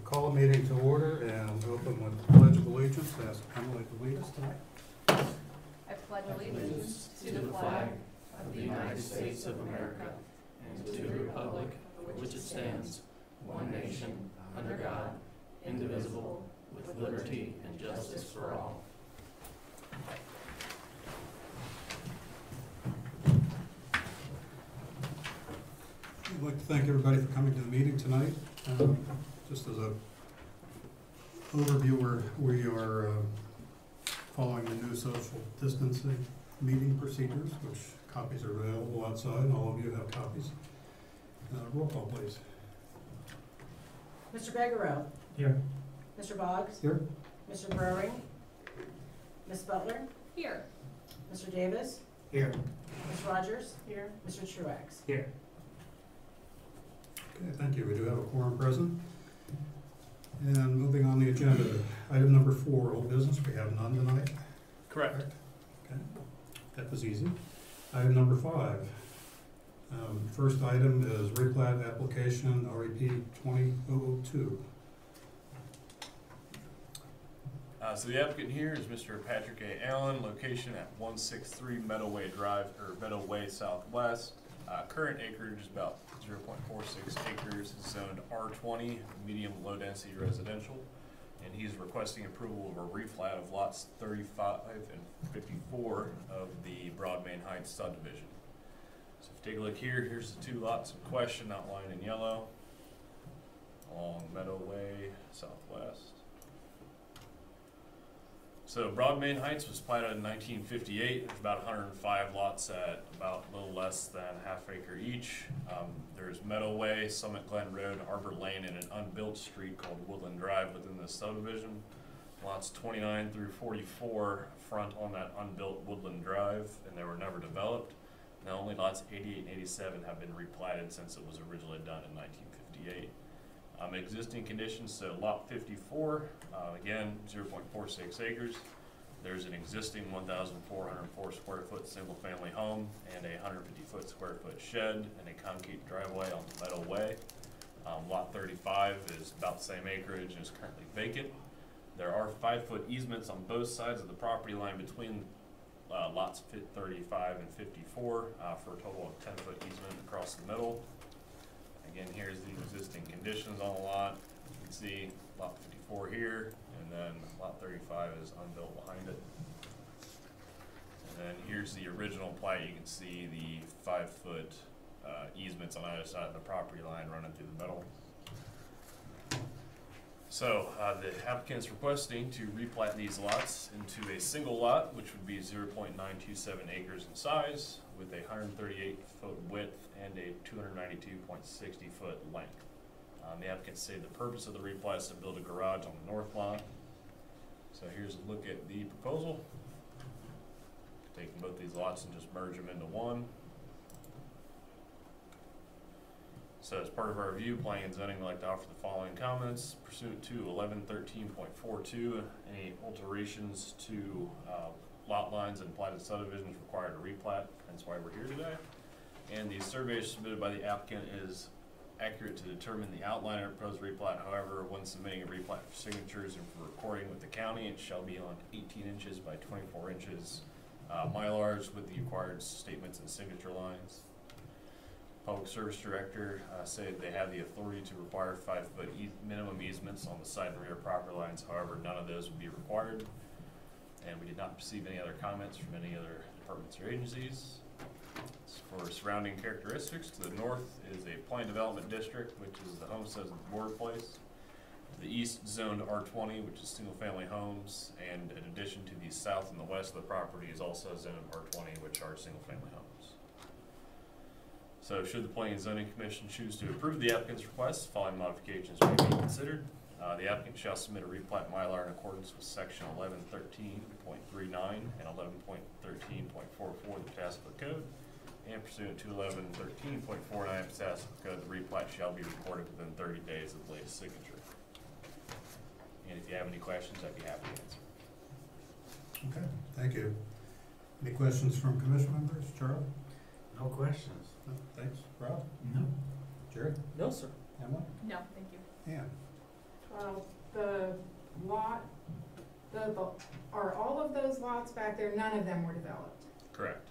call a meeting to order and open with the Pledge of Allegiance. Ask Emily to lead us tonight. I pledge allegiance to the flag of the United States of America and to the republic for which it stands, one nation, under God, indivisible, with liberty and justice for all. I'd like to thank everybody for coming to the meeting tonight. Just as an overview, we are following the new social distancing meeting procedures, which copies are available outside, and all of you have copies. Roll call, please. Mr. Bagaro. Here. Mr. Boggs. Here. Mr. Browning. Ms. Butler. Here. Mr. Davis. Here. Ms. Rogers. Here. Mr. Truax. Here. Okay, thank you. We do have a quorum present. And moving on the agenda, item number 4, old business. We have none tonight. Correct. Okay, that was easy. Item number 5. First item is replat application REP 2002. So the applicant here is Mr. Patrick A. Allen, location at 163 Meadowway Drive, or Meadowway Southwest. Current acreage is about 0.46 acres, zoned R20, medium low density residential, and he's requesting approval of a replat of lots 35 and 54 of the Broad Main Heights subdivision. So if you take a look here, here's the 2 lots in question outlined in yellow along Meadowway Southwest. So Broad Main Heights was platted in 1958. There's about 105 lots at about a little less than ½ acre each. There's Meadowway, Summit Glen Road, Arbor Lane, and an unbuilt street called Woodland Drive within this subdivision. Lots 29 through 44 front on that unbuilt Woodland Drive, and they were never developed. Now only lots 88 and 87 have been replatted since it was originally done in 1958. Existing conditions, so lot 54, again 0.46 acres. There's an existing 1,404 square foot single family home and a 150 square foot shed and a concrete driveway on Meadow Way. Lot 35 is about the same acreage and is currently vacant. There are 5-foot easements on both sides of the property line between lots 35 and 54 for a total of 10-foot easement across the middle. Again, here's the existing conditions on the lot. You can see lot 54 here, and then lot 35 is unbuilt behind it. And then here's the original plat. You can see the 5-foot easements on either side of the property line running through the middle. So the applicant's requesting to replat these lots into a single lot, which would be 0.927 acres in size, with a 138-foot width and a 292.60-foot length. The applicant said the purpose of the replat is to build a garage on the north lot. So here's a look at the proposal. Taking both these lots and just merge them into one. So as part of our review, planning and zoning, I'd like to offer the following comments. Pursuant to 1113.42, any alterations to lot lines and platted subdivisions required a replat. That's why we're here today. And the survey submitted by the applicant is accurate to determine the outline of proposed replat. However, when submitting a replat for signatures and for recording with the county, it shall be on 18 inches by 24 inches Mylars with the required statements and signature lines. Public Service Director said they have the authority to require 5-foot minimum easements on the side and rear property lines. However, none of those would be required. And we did not receive any other comments from any other departments or agencies. As for surrounding characteristics, to the north is a planned development district, which is the homesteads and board place. The east zoned R20, which is single family homes, and in addition to the south and the west of the property is also zoned R20, which are single family homes. So should the Planning and Zoning Commission choose to approve the applicant's request, following modifications may be considered. The applicant shall submit a replat Mylar in accordance with section 1113.39 and 11.13.44 of the Passable Code. And pursuant to 1113.49 of the Passable Code, the replat shall be recorded within 30 days of the latest signature. And if you have any questions, I'd be happy to answer. Okay, thank you. Any questions from commission members? Charlie? No questions. No, thanks. Rob? No. Jared? No, sir. Emily? No, thank you. Ann? Well, the lot, are all of those lots back there, none of them were developed? Correct.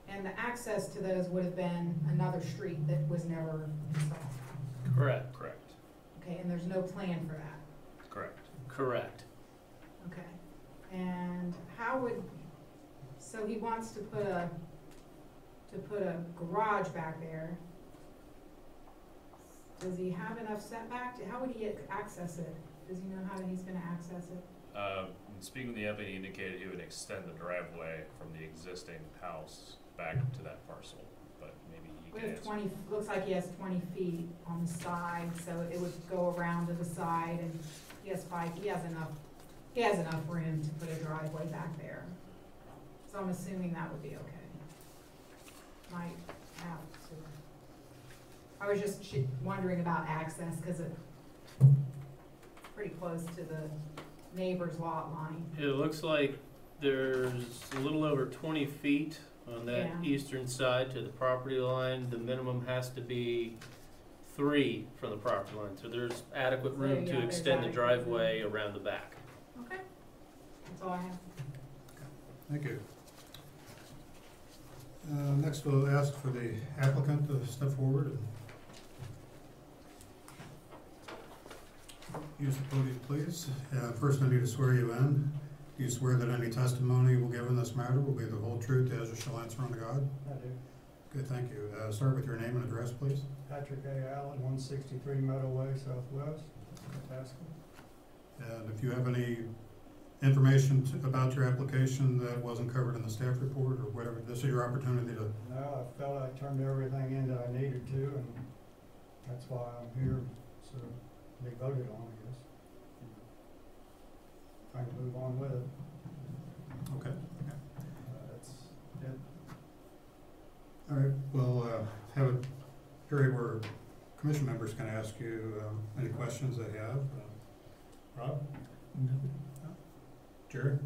And the access to those would have been another street that was never installed? Correct. Correct. Okay, and there's no plan for that? Correct. Correct. Okay. And how would, so he wants to put a garage back there. Does he have enough setback? How would he access it? Does he know how he's gonna access it? Speaking with the applicant, he indicated he would extend the driveway from the existing house back to that parcel, but maybe he We can have answer. 20, looks like he has 20 feet on the side, so it would go around to the side, and he has enough room to put a driveway back there. So I'm assuming that would be okay. Might have to. I was just wondering about access, because it's pretty close to the neighbor's lot line. It looks like there's a little over 20 feet on that Yeah. eastern side to the property line. The minimum has to be 3 from the property line, so there's adequate room So, yeah, to there's extend the adequate room. driveway around the back. Okay. That's all I have. Thank you. Next, we'll ask for the applicant to step forward and use the podium, please. First, I need to swear you in. Do you swear that any testimony you will give in this matter will be the whole truth as you shall answer unto God? I do. Good, thank you. Start with your name and address, please. Patrick A. Allen, 163 Meadowway, Southwest, Nebraska. And if you have any information about your application that wasn't covered in the staff report or whatever, this is your opportunity to. No, I felt I turned everything in that I needed to, and that's why I'm here, so they voted on, I guess. Trying to move on with it. Okay. That's it. All right, we'll have a period where commission members can ask you any questions they have. Rob? Jerry?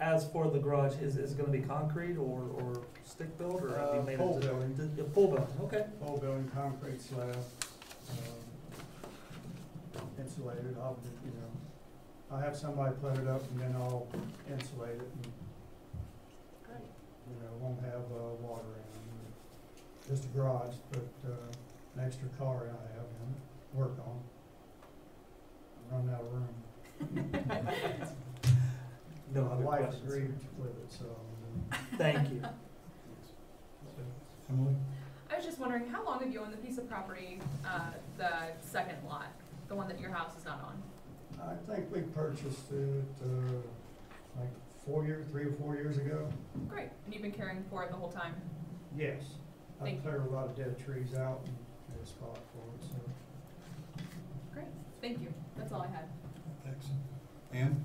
As for the garage, is it gonna be concrete or stick built, or have you made Pole it? building. A pole building, okay. Whole building, concrete slab, insulated, I'll have somebody put it up and then I'll insulate it and, won't have, water in it. Just a garage, but, an extra car I have in it, work on. I'm running out of room. No My other wife questions? agreed with it, so. Thank you. Emily? I was just wondering, how long have you owned the piece of property, the second lot, the one that your house is not on? I think we purchased it, like 3 or 4 years ago. Great, and you've been caring for it the whole time? Yes. I Thank you. cleared a lot of dead trees out and made a spot for it, so. Great, thank you, that's all I had. Thanks. Ann?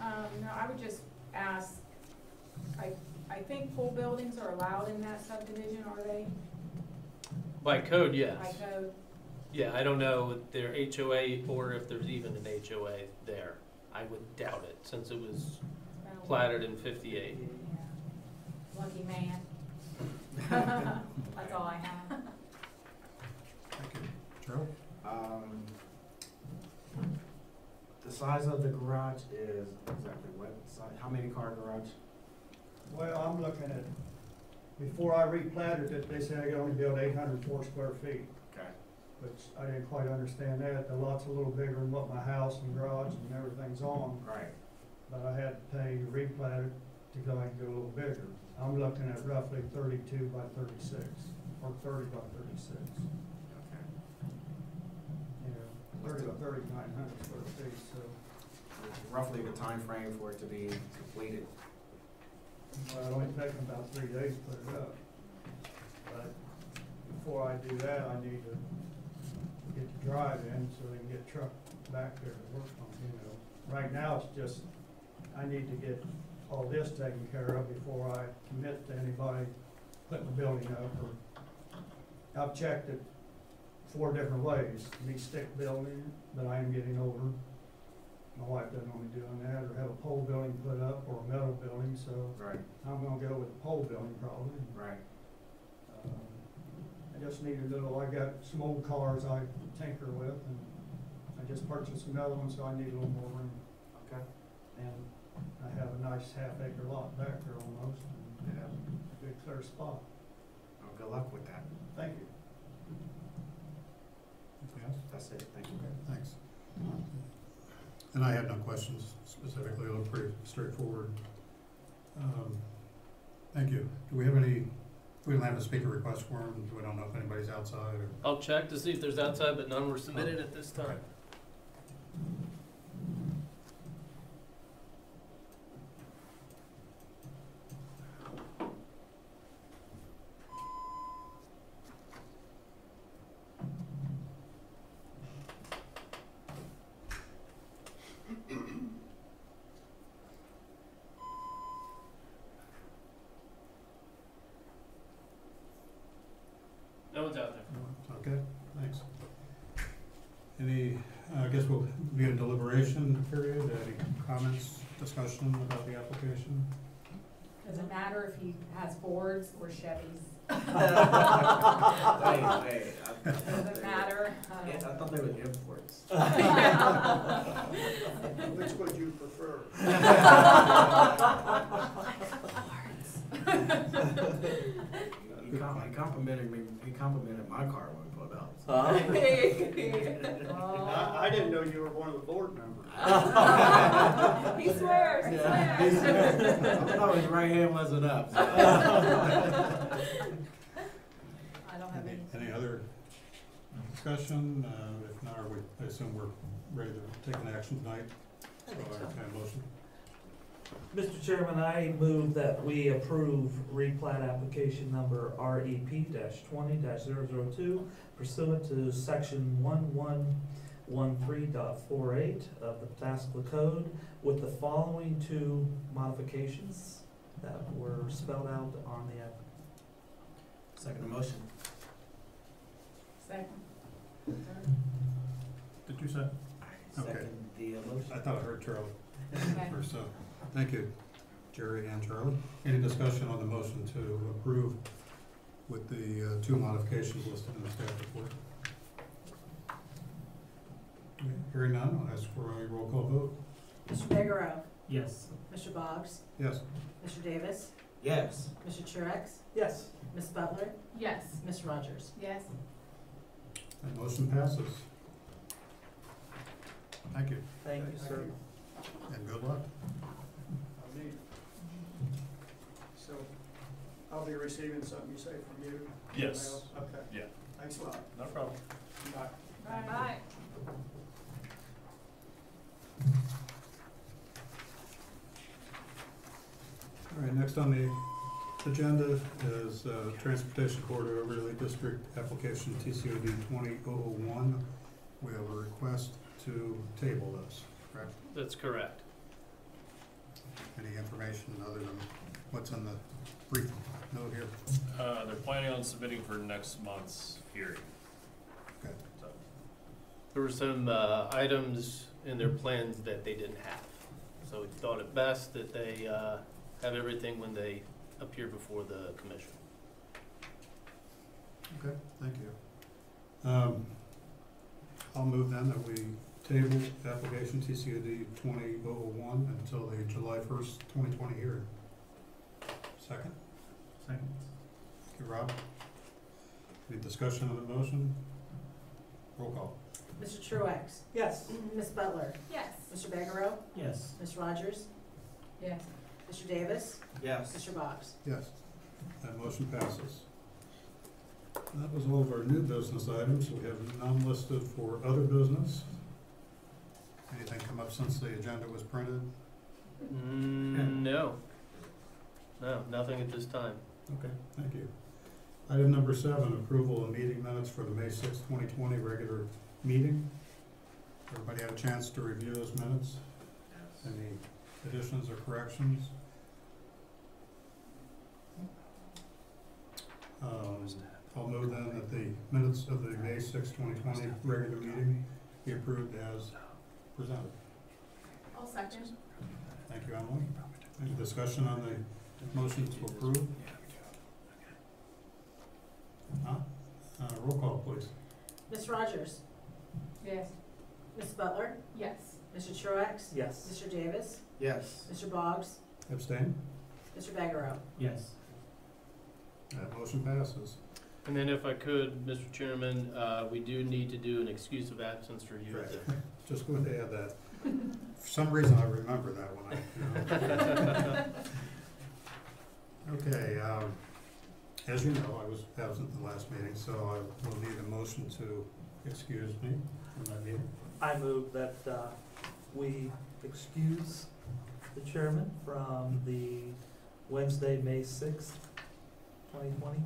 No, I would just ask, I think pool buildings are allowed in that subdivision, are they? By code, yes. By code? Yeah, I don't know if they're HOA or if there's even an HOA there. I would doubt it, since it was platted in 58. Yeah. Lucky man. That's all I have. Thank you. Gerald? The size of the garage is exactly what size? How many car garage? Well, I'm looking at, before I replatted it, they said I could only build 804 square feet, Okay. which I didn't quite understand that. The lot's a little bigger than what my house and garage and everything's on, Right. but I had to pay to replat it to go and go a little bigger. I'm looking at roughly 32 by 36, or 30 by 36. Okay. 30 to 3,900 square feet, so. Roughly the time frame for it to be completed. Well, it'll only take them about 3 days to put it up. But before I do that, I need to get the drive in so they can get truck back there to work on, Right now, it's just, I need to get all this taken care of before I commit to anybody putting the building up. Or I've checked it 4 different ways. Me stick building, but I am getting older. My wife doesn't want me doing that, or have a pole building put up, or a metal building, so Right. I'm gonna go with the pole building probably. Right. I just need a little, I got some old cars I tinker with, and I just purchased another one, so I need a little more room. Okay. And I have a nice half-acre lot back there almost, and Yeah. a good clear spot. Well, good luck with that. Thank you. Anything else? That's it, thank you. Okay, thanks. And I had no questions specifically, it looked pretty straightforward. Thank you. Do we have any, we don't have a speaker request for him, we don't know if anybody's outside or? I'll check to see if there's outside, but none were submitted at this time. Okay. No one's out there. Okay, thanks. Any, I guess we'll be in deliberation period, any comments, discussion about the application? Does it matter if he has Fords or Chevys? Hey, Does it matter? I thought they were imports. Which would you prefer? He complimented my car when we pulled up. I didn't know you were one of the board members. He swears, he swears. I thought his right hand wasn't up. So. I don't have any. Any other discussion? If not, I assume we're ready to take an action tonight. So I entertain a motion. Mr. Chairman, I move that we approve replat application number REP-20-002 pursuant to section 1113.48 of the Pataskla Code with the following two modifications that were spelled out on the app. Second motion. Second. Did you say? Okay. Second the motion. I thought I heard Charlie Okay. first, so, thank you, Jerry and Charlie. Any discussion on the motion to approve with the two modifications listed in the staff report? Okay, hearing none, I'll ask for a roll call vote. Mr. Figueroa, Yes. Mr. Boggs, Yes. Mr. Davis, Yes. Mr. Truax, Yes. Ms. Butler, Yes. Ms. Rogers. Yes. That motion passes. Thank you, Thank you, sir. and good luck. I need. So, I'll be receiving something you say from you? Yes. Email? Okay. Yeah. Thanks a lot. No problem. Bye. Bye. All right, next on the agenda is Transportation Corridor Overlay District Application TCOD 20001. We have a request to table this, correct? That's correct. Any information other than what's in the brief note here? They're planning on submitting for next month's hearing. Okay. So, There were some items in their plans that they didn't have. So we thought it best that they have everything when they appear before the commission. Okay, thank you. I'll move then that we table application TCOD 20001 until the July 1st, 2020 hearing. Second? Second. Thank you, Rob. Any discussion on the motion? Roll call. Mr. Truax, Yes. Ms. Butler, Yes. Mr. Figueroa, Yes. Ms. Rogers, Yes. Mr. Davis, Yes. Mr. Boggs. Yes. That motion passes. That was all of our new business items. We have none listed for other business. Anything come up since the agenda was printed? No. No, nothing at this time. Okay, thank you. Item number 7, approval of meeting minutes for the May 6, 2020 regular meeting. Everybody had a chance to review those minutes? Any additions or corrections? I'll move then that the minutes of the May 6, 2020 regular meeting be approved as presented. I'll second. Thank you, Emily. Any discussion on the motion to approve? Huh? Roll call, please. Ms. Rogers? Yes. Ms. Butler? Yes. Mr. Truax? Yes. Mr. Davis? Yes. Mr. Boggs? Abstain? Mr. Vaccaro? Yes. That motion passes. And then if I could, Mr. Chairman, we do need to do an excuse of absence for you. Right. Just going to add that. For some reason, I remember that one. Okay, as you know, I was absent the last meeting, so I will need a motion to excuse me from that meeting. I move that we excuse the chairman from the Wednesday, May 6th, 2020.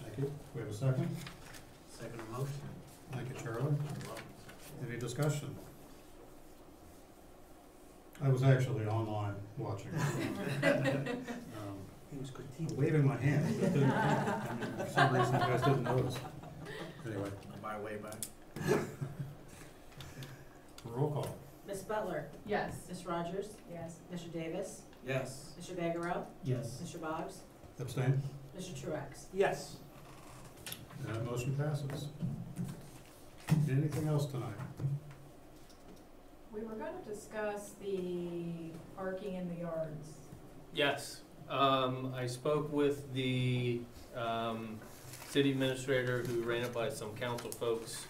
Thank you. We have a second? Second motion. Thank you, Charlie. Any discussion? I was actually online watching. He was critiqued. Waving my hand. But didn't- for some reason, you guys didn't notice. Anyway, My way back. roll call. Ms. Butler? Yes. Ms. Rogers? Yes. Mr. Davis? Yes. Mr. Vaccaro? Yes. Mr. Boggs? Abstain? Mr. Truax? Yes. And that motion passes. Anything else tonight? We were gonna discuss the parking in the yards. Yes, I spoke with the, city administrator who ran it by some council folks,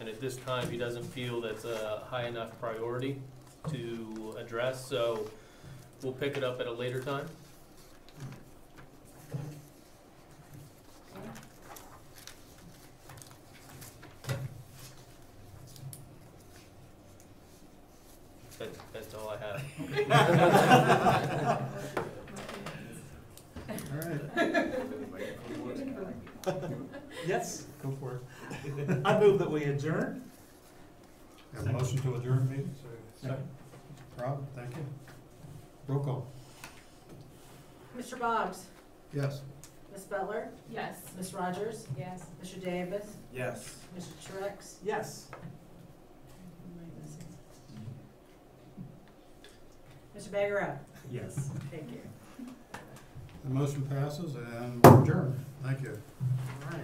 and at this time, he doesn't feel that's a high enough priority to address, so we'll pick it up at a later time. That's all I have. All right, Yes. go for it. I move that we adjourn. Have a motion to adjourn the meeting? Second. Rob, thank you. Roll call. Mr. Boggs? Yes. Ms. Butler? Yes. Ms. Rogers? Yes. Mr. Davis? Yes. Mr. Truax? Yes. Mr. Vaccaro? Yes. Thank you. The motion passes and we're adjourned. Thank you. All right.